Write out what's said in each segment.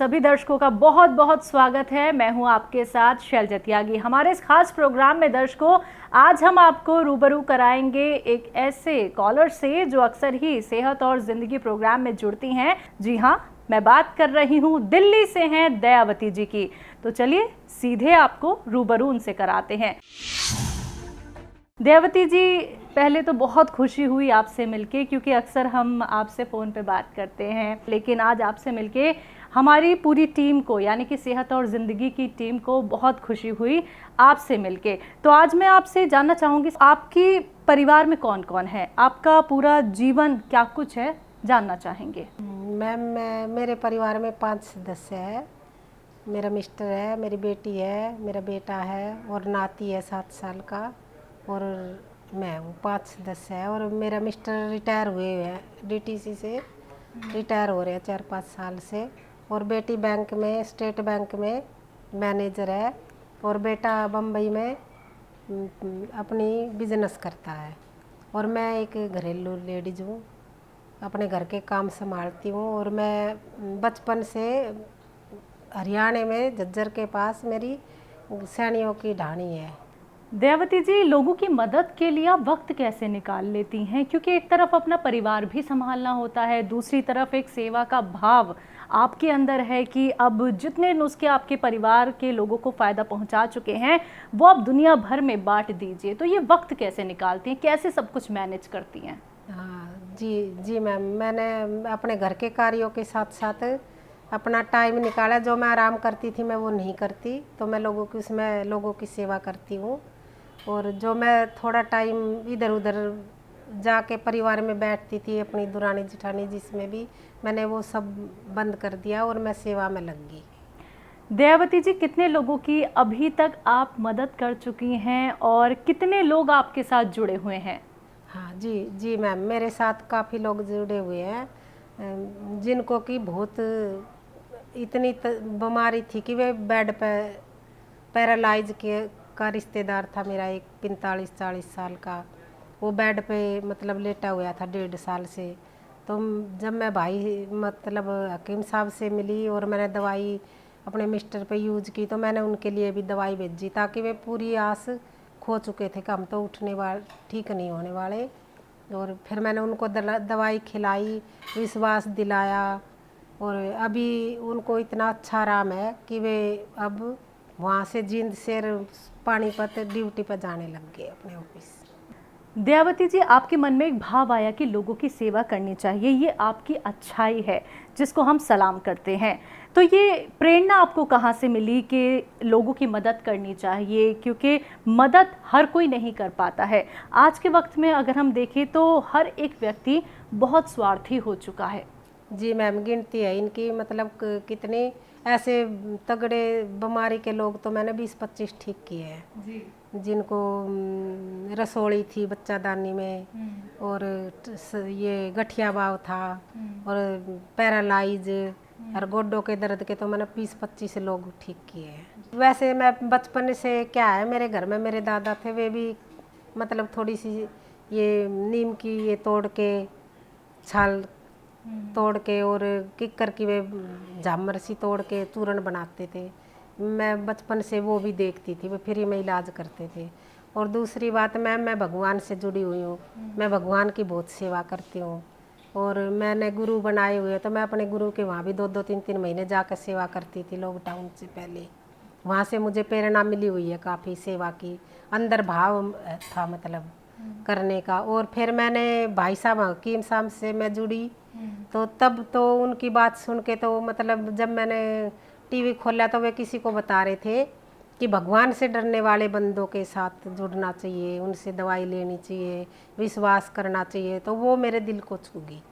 सभी दर्शकों का बहुत बहुत स्वागत है। मैं हूं आपके साथ शैलजा त्यागी। हमारे इस खास प्रोग्राम में दर्शकों आज हम आपको रूबरू कराएंगे एक ऐसे कॉलर से जो अक्सर ही सेहत और जिंदगी प्रोग्राम में जुड़ती हैं। जी हां, मैं बात कर रही हूं दिल्ली से हैं दयावती जी की। तो चलिए सीधे आपको रूबरू उनसे कराते हैं। दयावती जी, पहले तो बहुत खुशी हुई आपसे मिलके, क्योंकि अक्सर हम आपसे फ़ोन पे बात करते हैं, लेकिन आज आपसे मिलके हमारी पूरी टीम को, यानी कि सेहत और ज़िंदगी की टीम को बहुत खुशी हुई आपसे मिलके। तो आज मैं आपसे जानना चाहूँगी, आपकी परिवार में कौन कौन है, आपका पूरा जीवन क्या कुछ है, जानना चाहेंगे। मैम, मेरे परिवार में 5 सदस्य है। मेरा मिस्टर है, मेरी बेटी है, मेरा बेटा है और नाती है 7 साल का, और मैं हूँ। 5 सदस्य है। और मेरा मिस्टर रिटायर हुए हैं, डीटीसी से रिटायर हो रहे हैं 4-5 साल से। और बेटी बैंक में, स्टेट बैंक में मैनेजर है, और बेटा बम्बई में अपनी बिजनेस करता है। और मैं एक घरेलू लेडीज हूँ, अपने घर के काम संभालती हूँ। और मैं बचपन से हरियाणा में झज्जर के पास मेरी सैनियों की ढाणी है। दयावती जी, लोगों की मदद के लिए आप वक्त कैसे निकाल लेती हैं? क्योंकि एक तरफ अपना परिवार भी संभालना होता है, दूसरी तरफ एक सेवा का भाव आपके अंदर है कि अब जितने नुस्खे आपके परिवार के लोगों को फ़ायदा पहुंचा चुके हैं वो आप दुनिया भर में बांट दीजिए। तो ये वक्त कैसे निकालती हैं, कैसे सब कुछ मैनेज करती हैं? हाँ जी मैम, मैंने अपने घर के कार्यों के साथ साथ अपना टाइम निकाला। जो मैं आराम करती थी मैं वो नहीं करती, तो मैं लोगों की सेवा करती हूँ। और जो मैं थोड़ा टाइम इधर उधर जाके परिवार में बैठती थी, अपनी दुरानी जिठानी जिसमें भी, मैंने वो सब बंद कर दिया और मैं सेवा में लग गई। दयावती जी, कितने लोगों की अभी तक आप मदद कर चुकी हैं और कितने लोग आपके साथ जुड़े हुए हैं? हाँ जी मैम, मेरे साथ काफ़ी लोग जुड़े हुए हैं, जिनको कि बहुत इतनी बीमारी थी कि वे बेड पे पैरालाइज के का रिश्तेदार था मेरा, एक 45-40 साल का। वो बेड पे मतलब लेटा हुआ था 1.5 साल से। तो जब मैं भाई मतलब हकीम साहब से मिली और मैंने दवाई अपने मिस्टर पे यूज़ की, तो मैंने उनके लिए भी दवाई भेजी, ताकि वे पूरी आस खो चुके थे कि हम तो ठीक नहीं होने वाले। और फिर मैंने उनको दवाई खिलाई, विश्वास दिलाया, और अभी उनको इतना अच्छा आराम है कि वे अब वहाँ से जींद से पानीपत ड्यूटी पर जाने लग गए अपने ऑफिस। दयावती जी, आपके मन में एक भाव आया कि लोगों की सेवा करनी चाहिए, ये आपकी अच्छाई है जिसको हम सलाम करते हैं। तो ये प्रेरणा आपको कहाँ से मिली कि लोगों की मदद करनी चाहिए? क्योंकि मदद हर कोई नहीं कर पाता है। आज के वक्त में अगर हम देखें तो हर एक व्यक्ति बहुत स्वार्थी हो चुका है। जी मैम, गिनती है इनकी, मतलब कितने ऐसे तगड़े बीमारी के लोग तो मैंने 20-25 ठीक किए हैं जी। जिनको रसोली थी बच्चादानी में, और ये गठिया बाव था, और पैरालाइज और गोड्डों के दर्द के तो मैंने 20-25 लोग ठीक किए हैं। वैसे मैं बचपन से, क्या है, मेरे घर में मेरे दादा थे, वे भी मतलब थोड़ी सी ये नीम की ये तोड़ के, छाल तोड़ के और किक्कर की वे झामर सी तोड़ के चूरन बनाते थे। मैं बचपन से वो भी देखती थी, वे फ्री में इलाज करते थे। और दूसरी बात, मैं भगवान से जुड़ी हुई हूँ, मैं भगवान की बहुत सेवा करती हूँ। और मैंने गुरु बनाए हुए, तो मैं अपने गुरु के वहाँ भी 2-2, 3-3 महीने जाकर सेवा करती थी लॉकडाउन से पहले। वहाँ से मुझे प्रेरणा मिली हुई है काफ़ी सेवा की, अंदर भाव था मतलब करने का। और फिर मैंने भाई साहब हकीम साहब से मैं जुड़ी, तो तब तो उनकी बात सुन के, तो मतलब जब मैंने टीवी खोला तो वे किसी को बता रहे थे कि भगवान से डरने वाले बंदों के साथ जुड़ना चाहिए, उनसे दवाई लेनी चाहिए, विश्वास करना चाहिए। तो वो मेरे दिल को छू गई।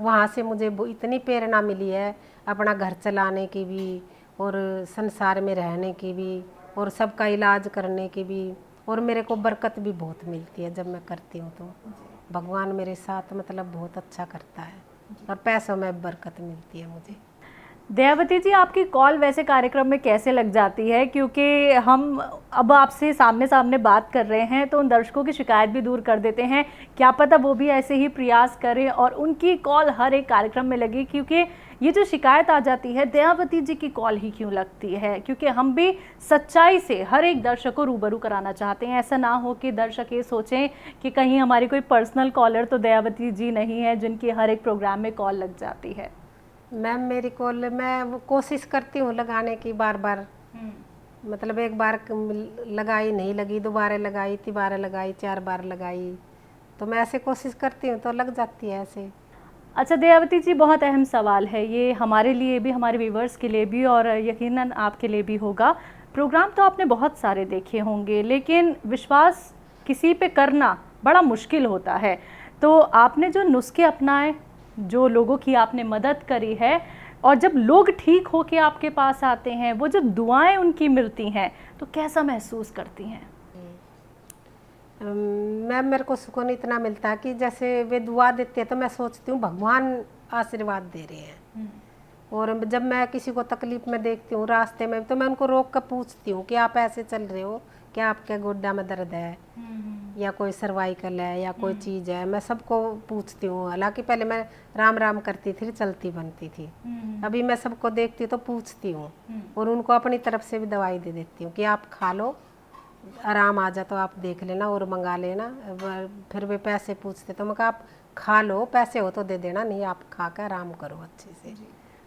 वहाँ से मुझे इतनी प्रेरणा मिली है अपना घर चलाने की भी, और संसार में रहने की भी, और सबका इलाज करने की भी। और मेरे को बरकत भी बहुत मिलती है जब मैं करती हूँ, तो भगवान मेरे साथ मतलब बहुत अच्छा करता है, और पैसों में बरकत मिलती है मुझे। दयावती जी, आपकी कॉल वैसे कार्यक्रम में कैसे लग जाती है? क्योंकि हम अब आपसे सामने सामने बात कर रहे हैं तो उन दर्शकों की शिकायत भी दूर कर देते हैं। क्या पता वो भी ऐसे ही प्रयास करें और उनकी कॉल हर एक कार्यक्रम में लगे, क्योंकि ये जो शिकायत आ जाती है दयावती जी की कॉल ही क्यों लगती है? क्योंकि हम भी सच्चाई से हर एक दर्शक को रूबरू कराना चाहते हैं। ऐसा ना हो कि दर्शक ये सोचें कि कहीं हमारी कोई पर्सनल कॉलर तो दयावती जी नहीं है जिनकी हर एक प्रोग्राम में कॉल लग जाती है। मैम मेरी कॉल मैं वो कोशिश करती हूँ लगाने की बार बार, मतलब एक बार लगाई नहीं लगी, दोबारा लगाई, तिबारा लगाई, 4 बार लगाई, तो मैं ऐसे कोशिश करती हूँ तो लग जाती है ऐसे। अच्छा दयावती जी, बहुत अहम सवाल है ये, हमारे लिए भी, हमारे व्यूवर्स के लिए भी और यकीनन आपके लिए भी होगा। प्रोग्राम तो आपने बहुत सारे देखे होंगे, लेकिन विश्वास किसी पे करना बड़ा मुश्किल होता है। तो आपने जो नुस्खे अपनाए, जो लोगों की आपने मदद करी है, और जब लोग ठीक हो के आपके पास आते हैं, वो जब दुआएं उनकी मिलती हैं, तो कैसा महसूस करती हैं? मैम मेरे को सुकून इतना मिलता है कि जैसे वे दुआ देते हैं तो मैं सोचती हूँ भगवान आशीर्वाद दे रहे हैं। और जब मैं किसी को तकलीफ में देखती हूँ रास्ते में, तो मैं उनको रोक कर पूछती हूँ कि आप ऐसे चल रहे हो, क्या आपके गोड्डा में दर्द है या कोई सर्वाइकल है या कोई चीज़ है, मैं सबको पूछती हूँ। हालांकि पहले मैं राम राम करती थी, चलती बनती थी, अभी मैं सबको देखती हूँ तो पूछती हूँ और उनको अपनी तरफ से भी दवाई दे देती हूँ कि आप खा लो, आराम आ जा तो आप देख लेना और मंगा लेना। फिर वे पैसे पूछते तो मैं कहा आप खा लो, पैसे हो तो दे देना, नहीं आप खा कर आराम करो, अच्छे से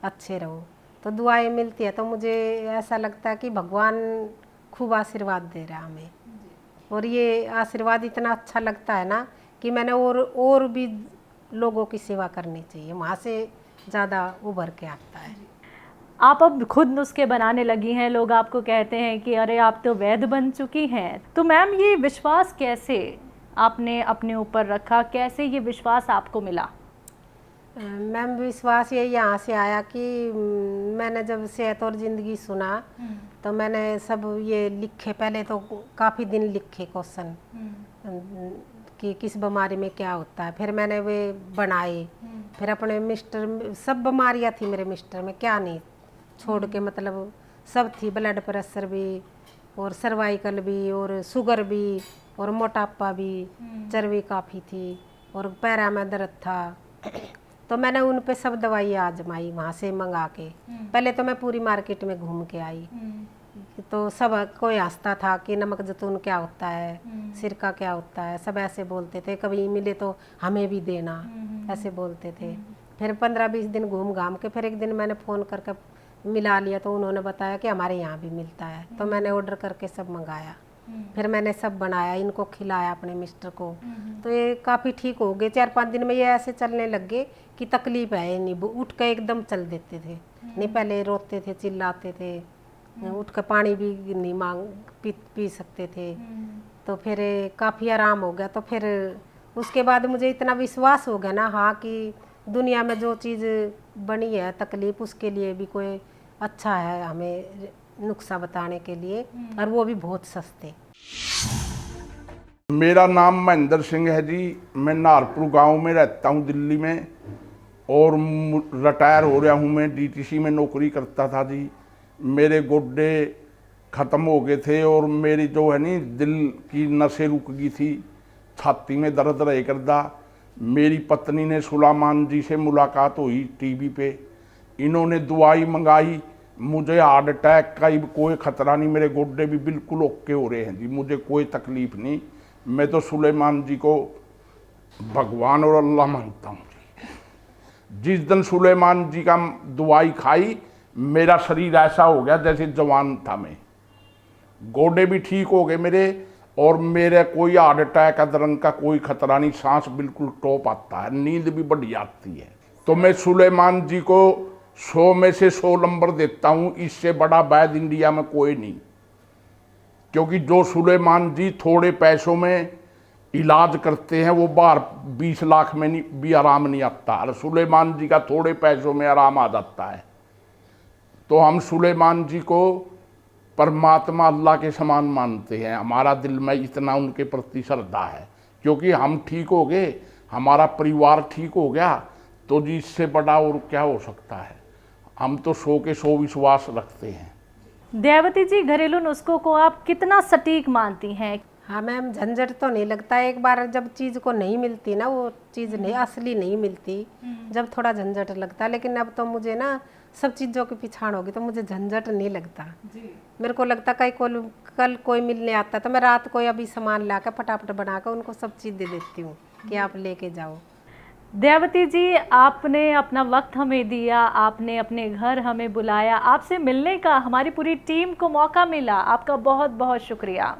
अच्छे रहो। तो दुआएं मिलती है तो मुझे ऐसा लगता है कि भगवान खूब आशीर्वाद दे रहा है हमें, और ये आशीर्वाद इतना अच्छा लगता है ना कि मैंने और भी लोगों की सेवा करनी चाहिए, वहाँ से ज़्यादा उभर के आता है। आप अब खुद नुस्खे बनाने लगी हैं, लोग आपको कहते हैं कि अरे आप तो वैद्य बन चुकी हैं। तो मैम ये विश्वास कैसे आपने अपने ऊपर रखा, कैसे ये विश्वास आपको मिला? मैम विश्वास ये यहाँ से आया कि मैंने जब सेहत और ज़िंदगी सुना तो मैंने सब ये लिखे, पहले तो काफ़ी दिन लिखे क्वेश्चन कि किस बीमारी में क्या होता है, फिर मैंने वे बनाए, फिर अपने मिस्टर, सब बीमारियाँ थी मेरे मिस्टर में, क्या नहीं छोड़ के, मतलब सब थी, ब्लड प्रेशर भी और सर्वाइकल भी और शुगर भी और मोटापा भी, चर्बी काफ़ी थी और पैरा में दर्द था। तो मैंने उन पे सब दवाई आजमाई वहाँ से मंगा के। पहले तो मैं पूरी मार्केट में घूम के आई, तो सब कोई हंसता था कि नमक जैतून क्या होता है, सिरका क्या होता है, सब ऐसे बोलते थे, कभी मिले तो हमें भी देना, ऐसे बोलते थे। फिर 15-20 दिन घूम घाम के फिर एक दिन मैंने फ़ोन करके मिला लिया, तो उन्होंने बताया कि हमारे यहाँ भी मिलता है, तो मैंने ऑर्डर करके सब मंगाया, फिर मैंने सब बनाया, इनको खिलाया अपने मिस्टर को, तो ये काफ़ी ठीक हो गए। 4-5 दिन में ये ऐसे चलने लग गए कि तकलीफ है नहीं, उठ कर एकदम चल देते थे, नहीं पहले रोते थे, चिल्लाते थे, उठ कर पानी भी नहीं पी सकते थे। तो फिर काफ़ी आराम हो गया। तो फिर उसके बाद मुझे इतना विश्वास हो गया ना, हाँ, कि दुनिया में जो चीज़ बनी है तकलीफ, उसके लिए भी कोई अच्छा है हमें नुस्खा बताने के लिए, और वो भी बहुत सस्ते। मेरा नाम महेंद्र सिंह है जी, मैं नारपुर गांव में रहता हूं दिल्ली में, और रिटायर हो रहा हूं मैं, डीटीसी में नौकरी करता था जी। मेरे गोड्डे ख़त्म हो गए थे और मेरी जो है नी दिल की नसें रुक गई थी, छाती में दर्द रहे करदा। मेरी पत्नी ने सुलेमान जी से मुलाकात हुई टीवी पे, इन्होंने दवाई मंगाई, मुझे हार्ट अटैक का कोई ख़तरा नहीं, मेरे गोड्डे भी बिल्कुल ओके हो रहे हैं जी, मुझे कोई तकलीफ़ नहीं। मैं तो सुलेमान जी को भगवान और अल्लाह मानता हूँ जी। जिस दिन सुलेमान जी का दवाई खाई, मेरा शरीर ऐसा हो गया जैसे जवान था मैं, गोडे भी ठीक हो गए मेरे, और मेरे कोई हार्ट अटैक अदरन का कोई खतरा नहीं, सांस बिल्कुल टॉप आता है, नींद भी बढ़िया आती है। तो मैं सुलेमान जी को 100 में से 100 नंबर देता हूँ, इससे बड़ा वैद्य इंडिया में कोई नहीं। क्योंकि जो सुलेमान जी थोड़े पैसों में इलाज करते हैं, वो बाहर 20 लाख में नहीं भी आराम नहीं आता, और सुलेमान जी का थोड़े पैसों में आराम आ जाता है। तो हम सुलेमान जी को परमात्मा अल्लाह के समान मानते हैं, हमारा दिल में इतना उनके प्रति श्रद्धा है। क्योंकि हम ठीक हो गए, हमारा परिवार ठीक हो गया, तो जी इससे बड़ा और क्या हो सकता है। हम तो 100 के 100 विश्वास रखते हैं। दयावती जी, घरेलू नुस्खों को आप कितना सटीक मानती हैं? हाँ मैम, झंझट तो नहीं लगता। एक बार जब चीज़ को नहीं मिलती ना, वो चीज़ नहीं असली नहीं मिलती, जब थोड़ा झंझट लगता। लेकिन अब तो मुझे ना सब चीज़ों की पिछाड़ होगी तो मुझे झंझट नहीं लगता जी। मेरे को लगता कल कोई मिलने आता तो मैं रात को अभी सामान ला कर फटाफट बना कर उनको सब चीज़ दे देती हूँ कि आप लेके जाओ। दयावती जी, आपने अपना वक्त हमें दिया, आपने अपने घर हमें बुलाया, आपसे मिलने का हमारी पूरी टीम को मौका मिला, आपका बहुत बहुत शुक्रिया।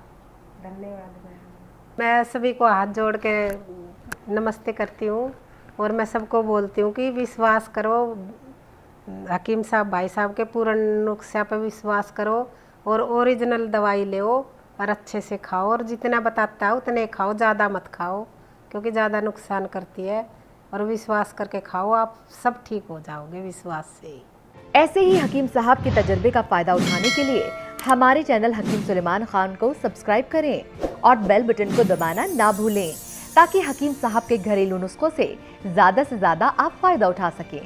धन्यवाद। मैं सभी को हाथ जोड़ के नमस्ते करती हूँ और मैं सबको बोलती हूँ कि विश्वास करो, हकीम साहब भाई साहब के पूर्ण नुस्खे पर विश्वास करो और ओरिजिनल दवाई ले और अच्छे से खाओ और जितना बताता है उतने खाओ, ज़्यादा मत खाओ क्योंकि ज़्यादा नुकसान करती है। और विश्वास करके खाओ, आप सब ठीक हो जाओगे विश्वास से। ऐसे ही हकीम साहब के तजर्बे का फ़ायदा उठाने के लिए हमारे चैनल हकीम सुलेमान खान को सब्सक्राइब करें और बेल बटन को दबाना ना भूलें ताकि हकीम साहब के घरेलू नुस्खों से ज़्यादा आप फ़ायदा उठा सकें।